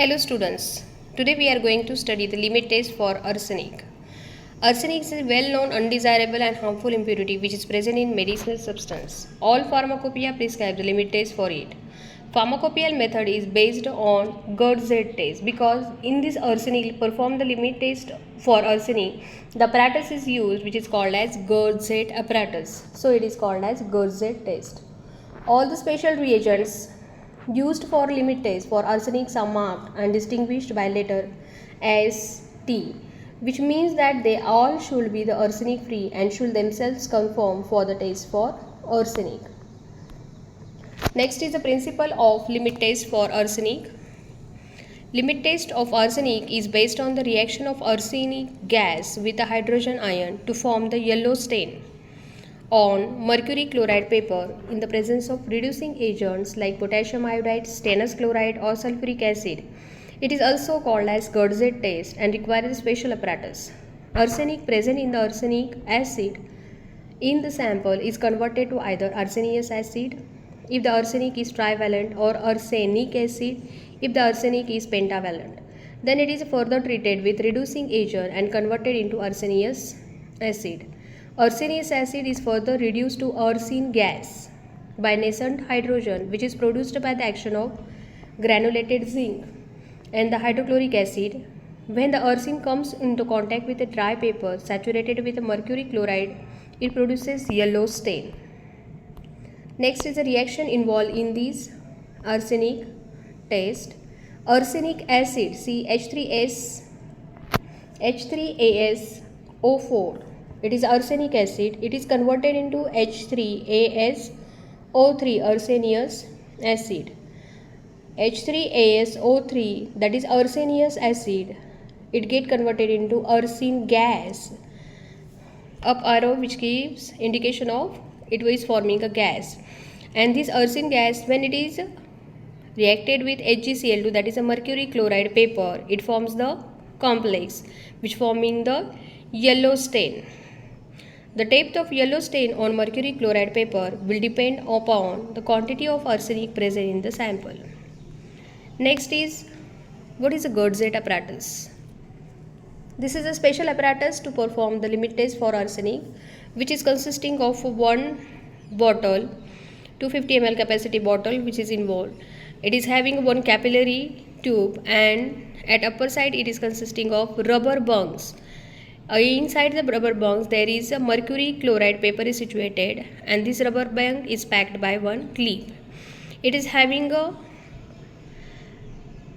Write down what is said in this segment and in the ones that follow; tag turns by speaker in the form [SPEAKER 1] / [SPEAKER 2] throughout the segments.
[SPEAKER 1] Hello students, today we are going to study the limit test for arsenic. Arsenic is a well-known undesirable and harmful impurity which is present in medicinal substance. All pharmacopoeia prescribe the limit test for it. Pharmacopoeial method is based on Gurdz test because in this arsenic perform the limit test for arsenic, the apparatus is used which is called as Gurdz apparatus. So it is called as Gurdz test. All the special reagents used for limit test for arsenic are marked and distinguished by letter ST, which means that they all should be the arsenic free and should themselves conform for the test for arsenic. Next is the principle of limit test for arsenic. Limit test of arsenic is based on the reaction of arsenic gas with a hydrogen ion to form the yellow stain on mercury chloride paper in the presence of reducing agents like potassium iodide, stannous chloride or sulfuric acid. It is also called as Gurdz test and requires a special apparatus. Arsenic present in the arsenic acid in the sample is converted to either arsenious acid if the arsenic is trivalent or arsenic acid if the arsenic is pentavalent. Then it is further treated with reducing agent and converted into arsenious acid. Arsenious acid is further reduced to arsine gas by nascent hydrogen which is produced by the action of granulated zinc and the hydrochloric acid. When the arsine comes into contact with a dry paper saturated with mercury chloride, it produces yellow stain. Next is the reaction involved in this arsenic test. Arsenic acid H3AsO4. It is arsenic acid. It is converted into H3AsO3 arsenious acid. H3AsO3, that is arsenious acid, it get converted into arsine gas. Up arrow which gives indication of it is forming a gas. And this arsine gas, when it is reacted with HgCl2, that is a mercury chloride paper, it forms the complex which forming the yellow stain. The depth of yellow stain on mercury chloride paper will depend upon the quantity of arsenic present in the sample. Next is, what is a Gurdz apparatus? This is a special apparatus to perform the limit test for arsenic, which is consisting of one bottle, 250 ml capacity bottle which is involved. It is having one capillary tube and at upper side it is consisting of rubber bungs. Inside the rubber bungs there is a mercury chloride paper is situated and this rubber bung is packed by one clip. It is having a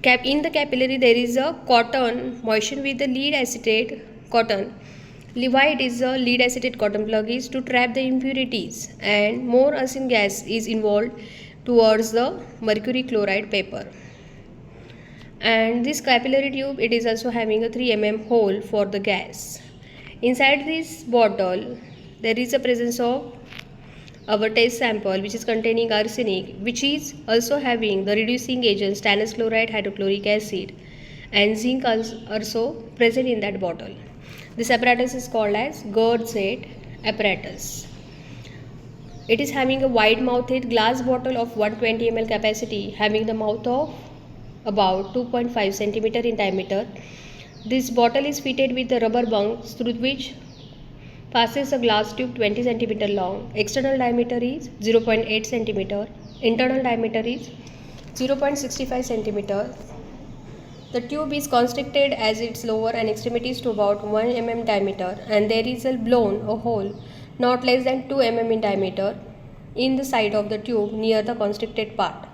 [SPEAKER 1] cap. In the capillary there is a cotton moistened with the lead acetate cotton. Why it is a lead acetate cotton plug is to trap the impurities and more arsine gas is involved towards the mercury chloride paper. And this capillary tube, it is also having a 3 mm hole for the gas. Inside this bottle there is a presence of our test sample which is containing arsenic, which is also having the reducing agent stannous chloride, hydrochloric acid and zinc also present in that bottle. This apparatus is called as Gurdz apparatus. It is having a wide mouthed glass bottle of 120 ml capacity having the mouth of about 2.5 cm in diameter. This bottle is fitted with the rubber bungs through which passes a glass tube 20 cm long. External diameter is 0.8 cm. Internal diameter is 0.65 cm. The tube is constricted as its lower and extremities to about 1 mm diameter and there is a hole not less than 2 mm in diameter in the side of the tube near the constricted part.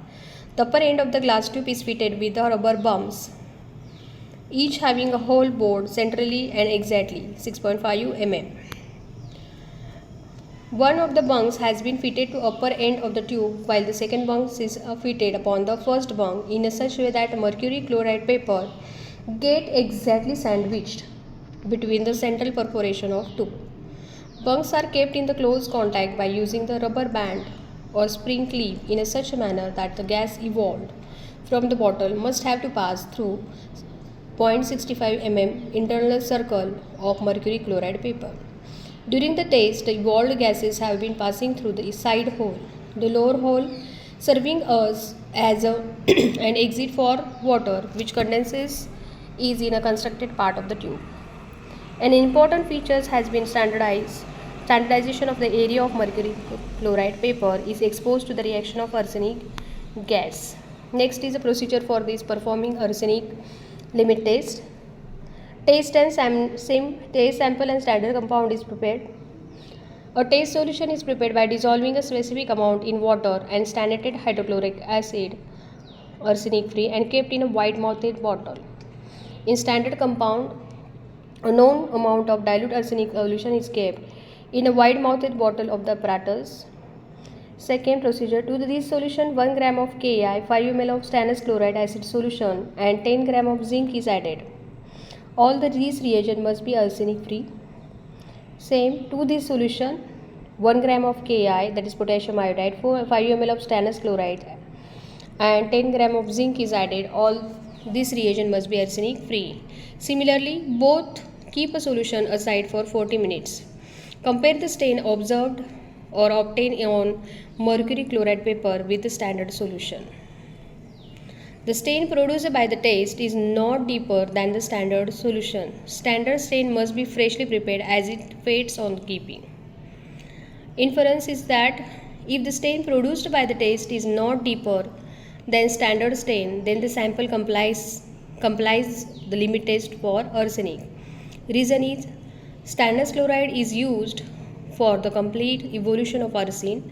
[SPEAKER 1] The upper end of the glass tube is fitted with the rubber bumps, each having a hole bored centrally and exactly 6.5 mm. One of the bungs has been fitted to upper end of the tube while the second bung is fitted upon the first bung in such way that mercury chloride paper get exactly sandwiched between the central perforation of tube. Bungs are kept in the close contact by using the rubber band or spring clip in such a manner that the gas evolved from the bottle must have to pass through 0.65 mm internal circle of mercury chloride paper. During the test, the evolved gases have been passing through the side hole. The lower hole serving us as a an exit for water which condenses is in a constructed part of the tube. An important feature has been standardization of the area of mercury chloride paper is exposed to the reaction of arsenic gas. Next is a procedure for this performing arsenic limit test. Test sample and standard compound is prepared. A test solution is prepared by dissolving a specific amount in water and standard hydrochloric acid, arsenic free, and kept in a wide mouthed bottle. In standard compound, a known amount of dilute arsenic solution is kept in a wide mouthed bottle of the apparatus. Second procedure, to this solution 1 gram of KI, 5 ml of stannous chloride acid solution and 10 gram of zinc is added. All these reagent must be arsenic free. Same, to this solution 1 gram of Ki, that is potassium iodide, 5 ml of stannous chloride and 10 gram of zinc is added. All this reagent must be arsenic free. Similarly, both keep a solution aside for 40 minutes. Compare the stain observed or obtained on mercury chloride paper with the standard solution. The stain produced by the test is not deeper than the standard solution. Standard stain must be freshly prepared as it fades on keeping. Inference is that if the stain produced by the test is not deeper than standard stain, then the sample complies the limit test for arsenic. Reason is stannous chloride is used for the complete evolution of arsenic.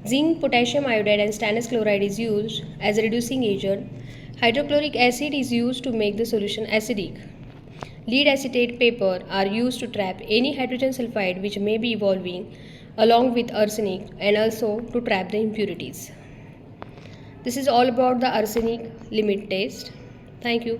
[SPEAKER 1] Zinc, potassium iodide and stannous chloride is used as a reducing agent. Hydrochloric acid is used to make the solution acidic. Lead acetate paper are used to trap any hydrogen sulfide which may be evolving along with arsenic and also to trap the impurities. This is all about the arsenic limit test. Thank you.